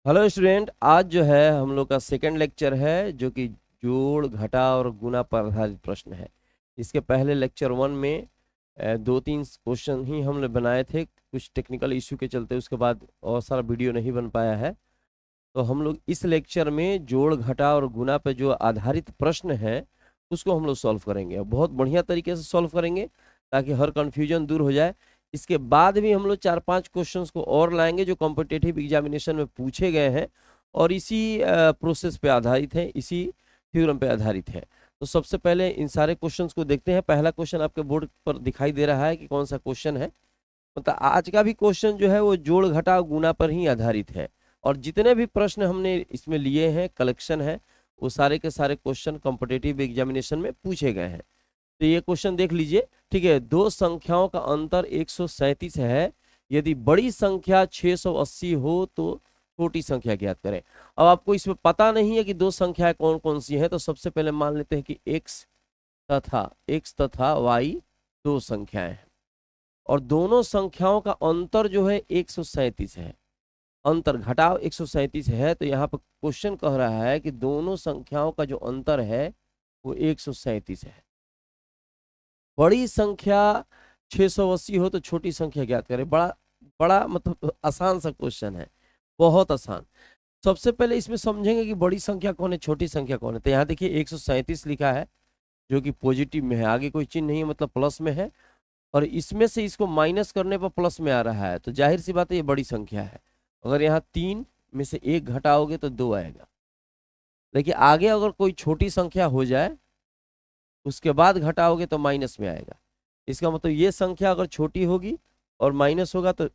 Hello student, आज जो है हम लोग का सेकंड लेक्चर है जो कि जोड़ घटा और गुना पर आधारित प्रश्न है। इसके पहले लेक्चर 1 में 2-3 क्वेश्चन ही हमने बनाए थे, कुछ टेक्निकल इश्यू के चलते उसके बाद और सारा वीडियो नहीं बन पाया है। तो हम लोग इस लेक्चर में जोड़ घटा और गुना पे जो आधारित प्रश्न है उसको हम लोग सॉल्व करेंगे, बहुत बढ़िया तरीके से सॉल्व करेंगे ताकि हर कंफ्यूजन दूर हो जाए। इसके बाद भी हम लोग 4-5 क्वेश्चंस को और लाएंगे जो कॉम्पिटिटिव एग्जामिनेशन में पूछे गए हैं और इसी प्रोसेस पे आधारित है, इसी थ्योरम पे आधारित है। तो सबसे पहले इन सारे क्वेश्चंस को देखते हैं। पहला क्वेश्चन आपके बोर्ड पर दिखाई दे रहा है कि कौन सा क्वेश्चन है। मतलब आज का भी क्वेश्चन जो है वो जोड़ घटा गुना पर ही आधारित है और जितने भी प्रश्न हमने इसमें लिए हैं, कलेक्शन है, वो सारे के सारे क्वेश्चन कॉम्पिटिटिव एग्जामिनेशन में पूछे गए हैं। तो ये क्वेश्चन देख लीजिए, ठीक है। दो संख्याओं का अंतर 137 है। यदि बड़ी संख्या 680 हो तो छोटी संख्या ज्ञात करें। अब आपको इसमें पता नहीं है कि दो संख्याएं कौन कौन सी हैं, तो सबसे पहले मान लेते हैं कि x तथा y दो संख्याएं हैं और दोनों संख्याओं का अंतर जो है 137 है। अंतर घटाव 137 है, तो यहाँ पर क्वेश्चन कह रहा है कि दोनों संख्याओं का जो अंतर है वो 137 है। बड़ी संख्या 680 हो तो छोटी संख्या ज्ञात करें। बड़ा बड़ा मतलब आसान सा क्वेश्चन है, बहुत आसान। सबसे पहले इसमें समझेंगे कि बड़ी संख्या कौन है, छोटी संख्या कौन है। तो यहाँ देखिए 137 लिखा है जो कि पॉजिटिव में है, आगे कोई चिन्ह नहीं है, मतलब प्लस में है और इसमें से इसको माइनस करने पर प्लस में आ रहा है, तो जाहिर सी बात है ये बड़ी संख्या है। अगर यहाँ 3 में से 1 घटाओगे तो 2 आएगा। देखिए आगे अगर कोई छोटी संख्या हो जाए उसके बाद घटाओगे तो माइनस में आएगा। इसका मतलब ये संख्या अगर छोटी होगी और माइनस होगा तो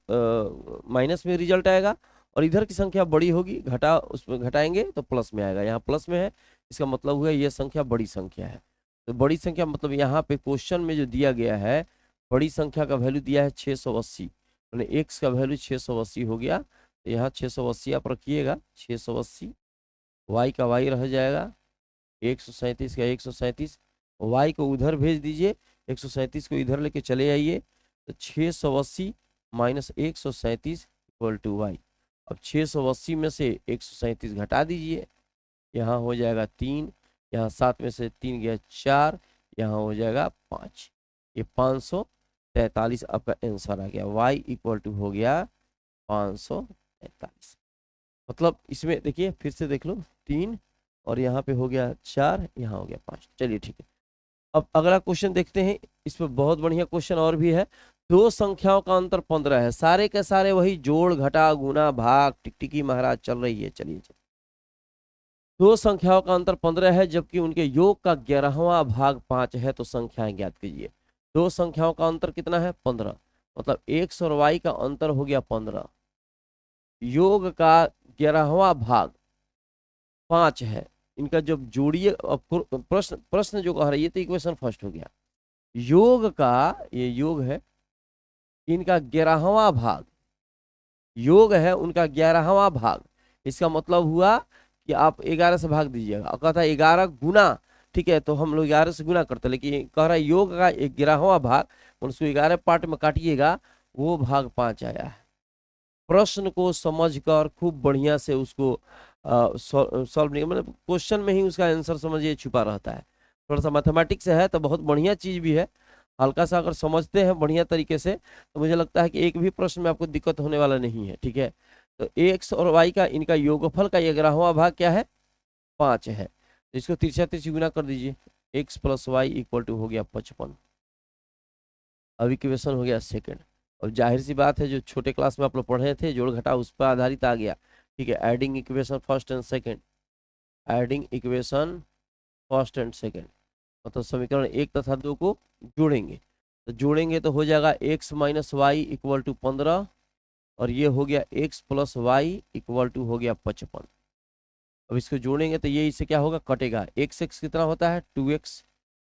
माइनस में रिजल्ट आएगा और इधर की संख्या बड़ी होगी, उसमें घटाएंगे तो प्लस में आएगा। यहाँ प्लस में है, इसका मतलब हुआ ये संख्या बड़ी संख्या है। तो बड़ी संख्या मतलब यहाँ पे क्वेश्चन में जो दिया गया है, बड़ी संख्या का वैल्यू दिया है 680, मैंने एक्स का वैल्यू 680 हो गया। तो यहाँ 680 आप रखिएगा, 680, वाई का वाई रह जाएगा, 137 का 137, वाई को उधर भेज दीजिए, 137 को इधर लेके चले आइए। तो 680 माइनस 137 इक्वल टू वाई। अब 680 में से 137 घटा दीजिए, यहाँ हो जाएगा 3, यहाँ 7 में से 3 गया 4, यहाँ हो जाएगा 5। ये 543 आपका आंसर आ गया। y इक्वल टू हो गया 543। मतलब इसमें देखिए फिर से देख लो, 3 और यहाँ पे हो गया 4, यहाँ हो गया 5। चलिए ठीक है। अब अगला क्वेश्चन देखते हैं। इसमें बहुत बढ़िया क्वेश्चन और भी है। दो संख्याओं का अंतर 15 है, सारे के सारे वही जोड़ घटा गुना भाग टिकटिकी महाराज चल रही है। चलिए दो संख्याओं का अंतर 15 है जबकि उनके योग का 11वां भाग 5 है, तो संख्याएं ज्ञात कीजिए। दो संख्याओं का अंतर कितना है? 15। मतलब x और y का अंतर हो गया 15, योग का 11वां भाग 5 है। इनका जब जोड़िए, प्रश्न प्रश्न जो कह रहा है, ये तो इक्वेशन फर्स्ट हो गया। योग का, ये योग है, इनका 11वां भाग, योग है उनका 11वां भाग। इसका मतलब हुआ कि आप 11 से भाग दीजिएगा। और कहता है 11 गुना, ठीक है, तो हम लोग 11 से गुना करते हैं, लेकिन कह रहा है योग का 11वां भाग, उसको 11 पार्ट में काटिएगा, वो भाग 5 आया है। प्रश्न को समझकर खूब बढ़िया से उसको सॉल्व नहीं, मतलब क्वेश्चन में ही उसका आंसर समझिए छुपा रहता है। थोड़ा सा मैथमेटिक्स है तो बहुत बढ़िया चीज भी है। हल्का सा अगर समझते हैं बढ़िया तरीके से तो मुझे लगता है कि एक भी प्रश्न में आपको दिक्कत होने वाला नहीं है। ठीक है, तो एक्स और वाई का, इनका योगफल का 11वां भाग क्या है? 5 है। तो इसको तिरछा तिरछी गुना कर दीजिए, X plus Y equal to हो गया 55। अब इक्वेशन हो गया सेकंड। और जाहिर सी बात है, जो छोटे क्लास में आप लोग पढ़े थे जोड़ घटा, उस पर आधारित आ गया। ठीक है, adding equation first and second, adding equation first and second, मतलब समीकरण 1 तथा 2 को जोड़ेंगे। तो जोड़ेंगे तो हो जाएगा x minus Y equal to 15 और ये हो गया x plus Y equal to हो गया 55। अब इसको जोड़ेंगे तो ये इससे क्या होगा, कटेगा। x कितना होता है? 2x,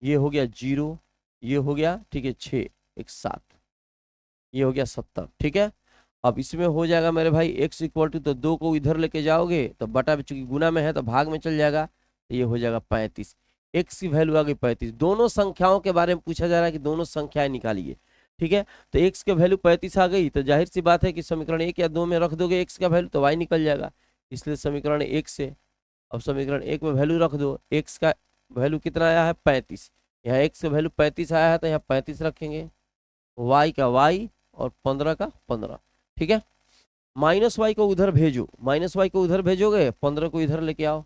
ये हो गया 0, ये हो गया, ठीक है, 6, 1 7, ये हो गया 70। ठीक है, अब इसमें हो जाएगा मेरे भाई x इक्वल टू, तो 2 को इधर लेके जाओगे तो बटा, चूंकि गुना में है तो भाग में चल जाएगा, तो ये हो जाएगा 35। x की वैल्यू आ गई 35। दोनों संख्याओं के बारे में पूछा जा रहा है कि दोनों संख्याएं निकालिए। ठीक है, तो x के वैल्यू 35 आ गई, तो जाहिर सी बात है कि समीकरण 1 या 2 में रख दोगे x का वैल्यू तो y निकल जाएगा। इसलिए समीकरण 1 से, अब समीकरण 1 में वैल्यू रख दो। x का वैल्यू कितना आया है 35, यहाँ x का वैल्यू 35 आया है तो यहाँ 35 रखेंगे, y का y और 15 का 15। ठीक है, माइनस वाई को उधर भेजो, माइनस वाई को उधर भेजोगे, 15 को इधर लेके आओ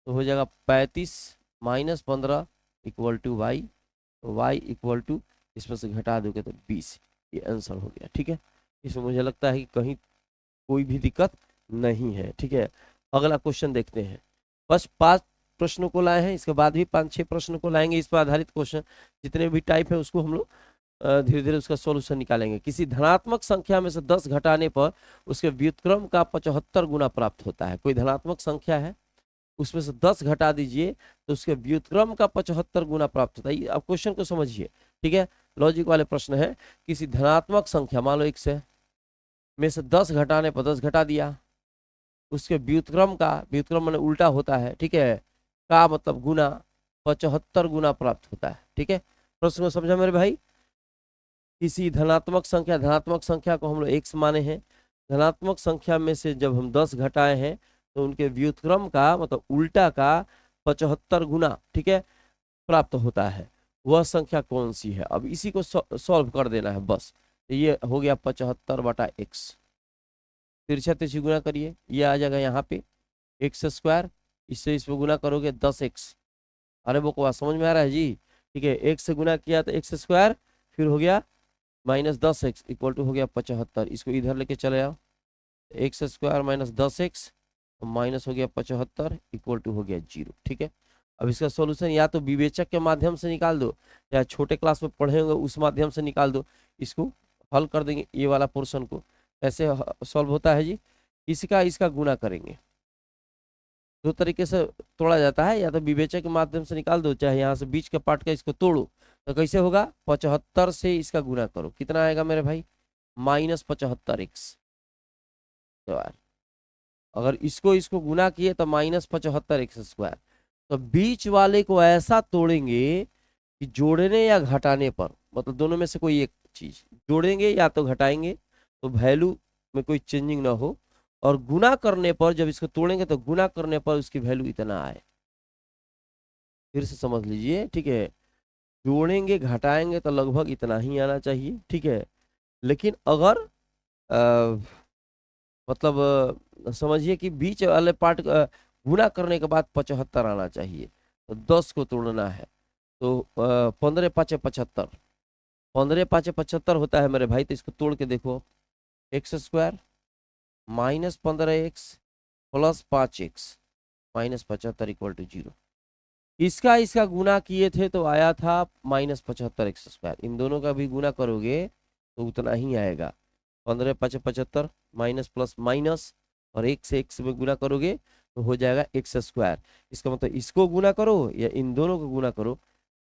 तो हो जाएगा 35 minus 15 equal to Y, Y equal to इसमें से घटा दोगे तो 20। ये आंसर हो गया। ठीक है, इसमें मुझे लगता है कि कहीं कोई भी दिक्कत नहीं है। ठीक है, अगला क्वेश्चन देखते हैं। बस 5 प्रश्नों को लाए हैं, इसके बाद भी 5-6 प्रश्नों को लाएंगे। इस पर आधारित क्वेश्चन जितने भी टाइप है उसको हम लोग धीरे धीरे उसका सॉल्यूशन निकालेंगे। किसी धनात्मक संख्या में से 10 घटाने पर उसके व्युत्क्रम का 75 गुना प्राप्त होता है। कोई धनात्मक संख्या है, उसमें से 10 घटा दीजिए तो उसके व्युत्क्रम का 75 गुना प्राप्त होता है। अब क्वेश्चन को समझिए। ठीक है, लॉजिक वाले प्रश्न है। किसी धनात्मक संख्या मान लो x में से 10 घटाने पर 10 घटा दिया, उसके व्युत्क्रम का, व्युत्क्रम माने उल्टा होता है, ठीक है, का मतलब गुना, 75 गुना प्राप्त होता है। ठीक है, प्रश्न को समझा मेरे भाई। किसी धनात्मक संख्या को हम लोग x माने हैं, धनात्मक संख्या में से जब हम 10 घटाए हैं तो उनके व्युत्क्रम का मतलब उल्टा का 75 गुना, ठीक है, प्राप्त होता है। वह संख्या कौन सी है? अब इसी को सॉल्व कर देना है बस। तो ये हो गया 75/x, तिरछा तिरछी गुना करिए, ये आ जाएगा यहाँ पे x², इससे इस पे गुना करोगे 10x। अरे वो समझ में आ रहा है जी? ठीक है, x से गुना किया तो x², फिर हो गया माइनस 10x इक्वल टू हो गया 75। इसको इधर लेके चले आओ, x² माइनस 10x माइनस हो गया 75 इक्वल टू हो गया 0। ठीक है, अब इसका सॉल्यूशन या तो विवेचक के माध्यम से निकाल दो या छोटे क्लास में पढ़े होंगे उस माध्यम से निकाल दो। इसको हल कर देंगे, ये वाला पोर्शन को कैसे सॉल्व होता है जी? इसका गुना करेंगे। दो तरीके से तोड़ा जाता है, या तो विवेचक के माध्यम से निकाल दो, चाहे यहाँ से बीच के पार्ट का इसको तोड़ो। तो कैसे होगा? 75 से इसका गुना करो, कितना आएगा मेरे भाई? -75x। अगर इसको गुना किए तो -75x²। तो बीच वाले को ऐसा तोड़ेंगे कि जोड़ने या घटाने पर, मतलब दोनों में से कोई एक चीज जोड़ेंगे या तो घटाएंगे तो वैल्यू में कोई चेंजिंग ना हो, और गुना करने पर जब इसको तोड़ेंगे तो गुना करने पर उसकी वैल्यू इतना आए। फिर से समझ लीजिए, ठीक है, जोड़ेंगे घटाएंगे तो लगभग इतना ही आना चाहिए। ठीक है, लेकिन अगर मतलब समझिए कि बीच वाले पार्ट गुना करने के बाद 75 आना चाहिए, तो 10 को तोड़ना है तो 15 5 75, 15 5 75 होता है मेरे भाई। तो इसको तोड़ के देखो, x² minus 15x plus 5x minus 75 equal to 0। इसका गुना किए थे तो आया था -75x²। इन दोनों का भी गुना करोगे तो उतना ही आएगा, 15 5 75 माइनस प्लस माइनस, और 1 से 1 में गुना करोगे तो हो जाएगा x²। इसका मतलब इसको गुना करो या इन दोनों को गुना करो,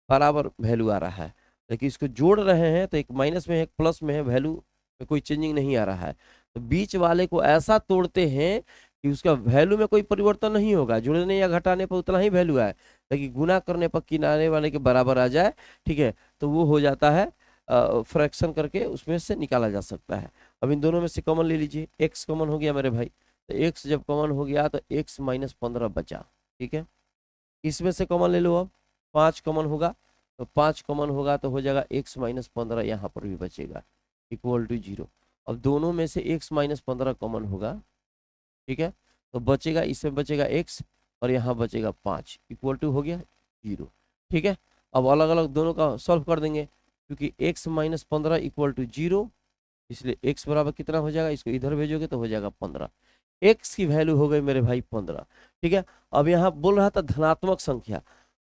बराबर वैल्यू आ रहा है। लेकिन इसको जोड़ रहे हैं तो एक माइनस में है एक प्लस में है, वैल्यू में कोई चेंजिंग नहीं आ रहा है। तो बीच वाले को ऐसा तोड़ते हैं कि उसका वैल्यू में कोई परिवर्तन नहीं होगा, जोड़ने या घटाने पर उतना ही वैल्यू आए, लेकिन गुना करने पर किनारे वाले के बराबर आ जाए, ठीक है, तो वो हो जाता है फ्रैक्शन करके उसमें से निकाला जा सकता है। अब इन दोनों में से कॉमन ले लीजिए, x कॉमन हो गया मेरे भाई, तो x जब कॉमन हो गया तो x माइनस 15 बचा। ठीक है, इसमें से कॉमन ले लो, अब 5 कॉमन होगा, तो 5 कॉमन होगा तो हो जाएगा x माइनस 15, यहाँ पर भी बचेगा इक्वल टू 0। अब दोनों में से x माइनस 15 कॉमन होगा, ठीक है, तो बचेगा, इसमें बचेगा x और यहाँ बचेगा 5 इक्वल टू हो गया 0। ठीक है, अब अलग अलग दोनों का सॉल्व कर देंगे, क्योंकि x माइनस 15 इक्वल टू 0, इसलिए x बराबर कितना हो जाएगा? इसको इधर भेजोगे तो हो जाएगा 15। x की वैल्यू हो गई मेरे भाई 15। ठीक है, अब यहाँ बोल रहा था धनात्मक संख्या,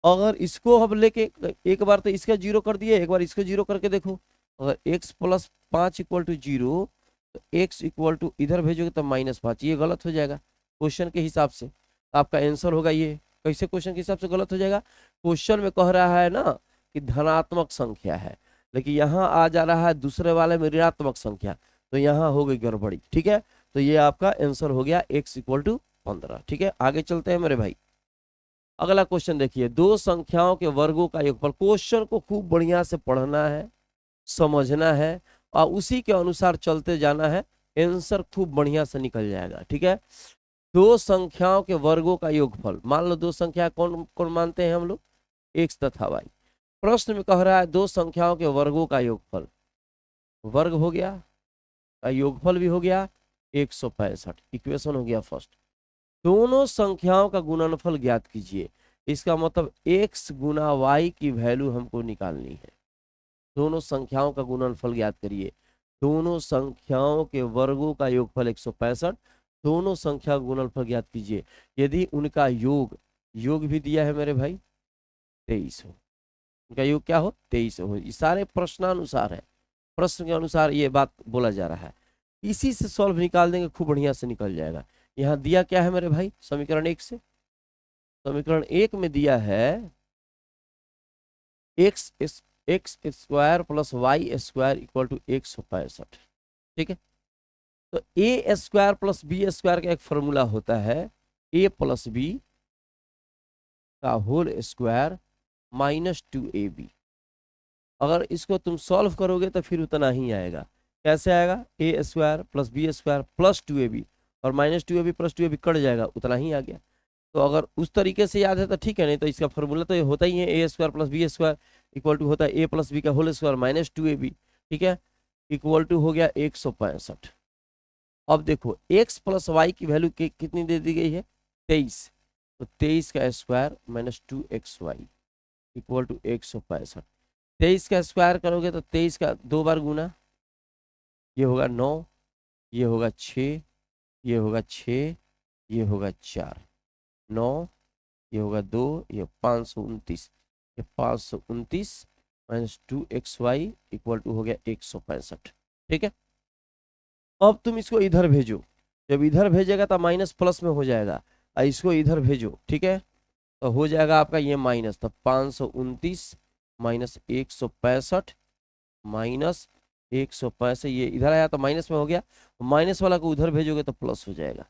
अगर इसको हम लेके एक बार तो इसका 0 कर दिए, एक बार इसको 0 करके देखो, अगर x प्लस 5 इक्वल टू 0 तो x इक्वल टू इधर भेजोगे तो -5, ये गलत हो जाएगा क्वेश्चन के हिसाब से। आपका आंसर होगा ये। कैसे क्वेश्चन के हिसाब से गलत हो जाएगा? क्वेश्चन में कह रहा है ना कि धनात्मक संख्या है, लेकिन यहाँ आ जा रहा है दूसरे वाले में ऋणात्मक संख्या, तो यहाँ हो गई गड़बड़ी। ठीक है, तो ये आपका आंसर हो गया x इक्वल टू 15। ठीक है, आगे चलते हैं मेरे भाई। अगला क्वेश्चन देखिए, दो संख्याओं के वर्गों का योगफल। क्वेश्चन को खूब बढ़िया से पढ़ना है, समझना है और उसी के अनुसार चलते जाना है, आंसर खूब बढ़िया से निकल जाएगा। ठीक है, दो संख्याओं के वर्गों का योगफल। मान लो दो संख्या कौन कौन मानते हैं हम लोग, एक्स तथा वाई। प्रश्न में कह रहा है दो संख्याओं के वर्गों का योगफल, वर्ग हो गया, योगफल भी हो गया 165। इक्वेशन हो गया फर्स्ट। दोनों संख्याओं का गुणनफल ज्ञात कीजिए। इसका मतलब x गुना y की वैल्यू हमको निकालनी है। दोनों संख्याओं का गुणनफल ज्ञात करिए। दोनों संख्याओं के वर्गों का योगफल 165, दोनों संख्या का गुणनफल ज्ञात कीजिए यदि उनका योग, योग भी दिया है मेरे भाई 23 हो। उनका योग क्या हो 23 हो। ये सारे प्रश्नानुसार है, प्रश्न के अनुसार ये बात बोला जा रहा है। इसी से सॉल्व निकाल देंगे, खूब बढ़िया से निकल जाएगा। यहाँ दिया क्या है मेरे भाई समीकरण 1 से, समीकरण 1 में दिया है X square plus Y square equal to 165। ठीक है, तो A square plus B square का एक फॉर्मूला होता है ए प्लस बी का होल स्क्वायर माइनस 2ab। अगर इसको तुम सॉल्व करोगे तो फिर उतना ही आएगा। कैसे आएगा, A square plus B square plus 2ab और minus 2ab plus 2ab cut जाएगा, उतना ही आ गया। तो अगर उस तरीके से याद है तो ठीक है, नहीं तो इसका फॉर्मूला तो ये होता ही है A square plus B square equal to होता है ए प्लस बी का होल स्क्वायर माइनस 2ab। ठीक है, इक्वल टू हो गया 165। अब देखो x प्लस वाई की वैल्यू कितनी दे दी गई है 23, तो 23 का square minus 2xy equal to 165। 23 का स्क्वायर करोगे तो 23 का 2 बार गुना, ये होगा 9, ये होगा 6, ये होगा 6, ये होगा 4, 9, ये होगा 2, ये 529, ये 529 माइनस 2xy इक्वल टू हो गया 165। ठीक है, अब तुम इसको इधर भेजो, जब इधर भेजेगा तो माइनस प्लस में हो जाएगा, और इसको इधर भेजो। ठीक है, तो हो जाएगा आपका ये माइनस, तो 529 माइनस 165 माइनस 165, ये इधर आया तो माइनस में हो गया, माइनस वाला को उधर भेजोगे तो प्लस हो जाएगा।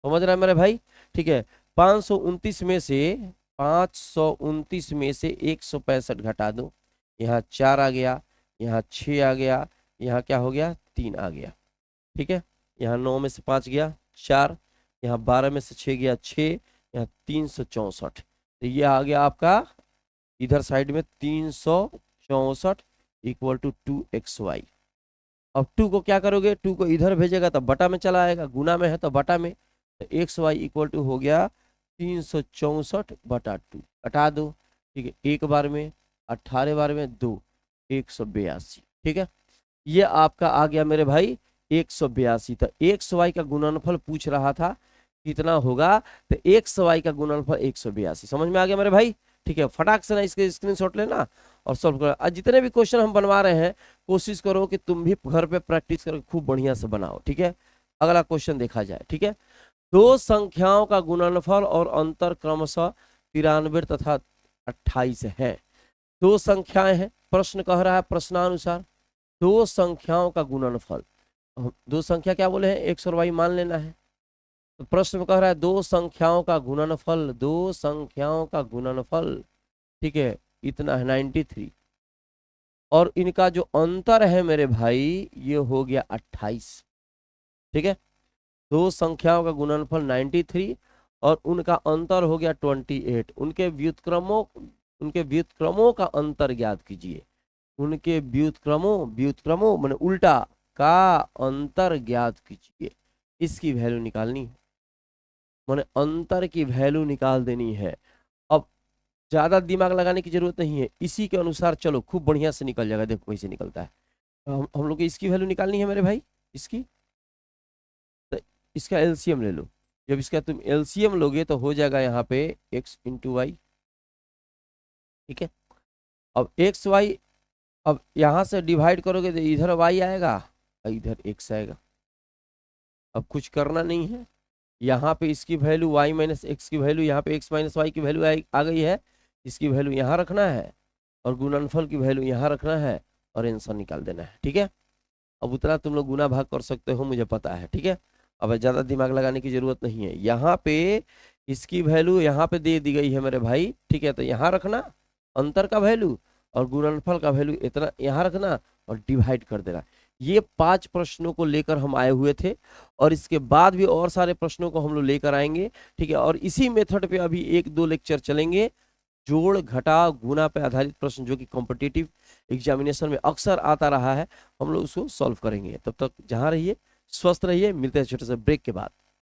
समझ रहा है मेरे भाई। ठीक है, 529 में से 529 में से 165 घटा दो, यहाँ 4 आ गया, यहाँ 6 आ गया, यहाँ क्या हो गया 3 आ गया। ठीक है, यहाँ 9 में से 5 गया 4, यहाँ 12 में से 6 गया 6, यहाँ 364। तो ये आ गया आपका इधर साइड में 364 इक्वल टू 2xy। अब 2 को क्या करोगे, 2 को इधर भेजेगा तो बटा में चला आएगा, गुना में है तो बटा में, तो xy इक्वल टू हो गया 364 बटा 2। हटा दो, ठीक है, एक बार में 18 बार में 2, 182। ठीक है, ये आपका आ गया मेरे भाई 182। तो xy का गुणनफल पूछ रहा था कितना होगा, तो xy का गुणनफल 182। समझ में आ गया मेरे भाई। ठीक है, फटाक से ना इसके स्क्रीनशॉट लेना और सॉल्व करना। आज जितने भी क्वेश्चन हम बनवा रहे हैं कोशिश करो कि तुम भी घर पे प्रैक्टिस करके खूब बढ़िया से बनाओ। ठीक है, अगला क्वेश्चन देखा जाए। ठीक है, दो संख्याओं का गुणनफल और अंतर क्रमशः 93 तथा 28 है। दो संख्याएं हैं, प्रश्न कह रहा है प्रश्नानुसार दो संख्याओं का गुणनफल। दो संख्या क्या बोले हैं, x और y मान लेना है। तो प्रश्न में कह रहा है दो संख्याओं का गुणनफल, दो संख्याओं का गुणनफल, ठीक है, इतना है 93, और इनका जो अंतर है मेरे भाई ये हो गया 28। ठीक है, दो संख्याओं का गुणनफल 93 और उनका अंतर हो गया 28। उनके व्युत्क्रमों का अंतर ज्ञात कीजिए। उनके व्युत्क्रमों माने उल्टा का अंतर ज्ञात कीजिए। इसकी वैल्यू निकालनी है, माने अंतर की वैल्यू निकाल देनी है। अब ज्यादा दिमाग लगाने की जरूरत नहीं है, इसी के अनुसार चलो खूब बढ़िया से निकल जाएगा। देखो कैसे निकलता है। हम लोग को इसकी वैल्यू निकालनी है मेरे भाई, इसकी, तो इसका एलसीएम ले लो। जब इसका तुम एलसीएम लोगे तो हो जाएगा यहाँ पे x इंटू वाई। ठीक है, अब एक्स वाई, अब यहां से डिवाइड करोगे तो इधर y आएगा और इधर x आएगा। अब कुछ करना नहीं है, यहाँ पे इसकी वैल्यू y माइनस एक्स की वैल्यू, यहाँ पे x माइनस वाई की वैल्यू आ गई है, इसकी वैल्यू यहाँ रखना है और गुणनफल की वैल्यू यहाँ रखना है और आंसर निकाल देना है। ठीक है, अब उतना तुम लोग गुना भाग कर सकते हो, मुझे पता है। ठीक है, अब ज़्यादा दिमाग लगाने की जरूरत नहीं है। यहाँ पे इसकी वैल्यू यहाँ पे दे दी गई है मेरे भाई। ठीक है, तो यहाँ रखना अंतर का वैल्यू और गुणनफल का वैल्यू इतना यहाँ रखना और डिवाइड कर देना। ये 5 प्रश्नों को लेकर हम आए हुए थे और इसके बाद भी और सारे प्रश्नों को हम लोग लेकर आएंगे, ठीक है। और इसी मेथड पे अभी 1-2 लेक्चर चलेंगे, जोड़ घटा गुना पे आधारित प्रश्न जो कि कॉम्पिटिटिव एग्जामिनेशन में अक्सर आता रहा है, हम लोग उसको सॉल्व करेंगे। तब तक जहां रहिए, स्वस्थ रहिए, मिलते हैं छोटे से ब्रेक के बाद।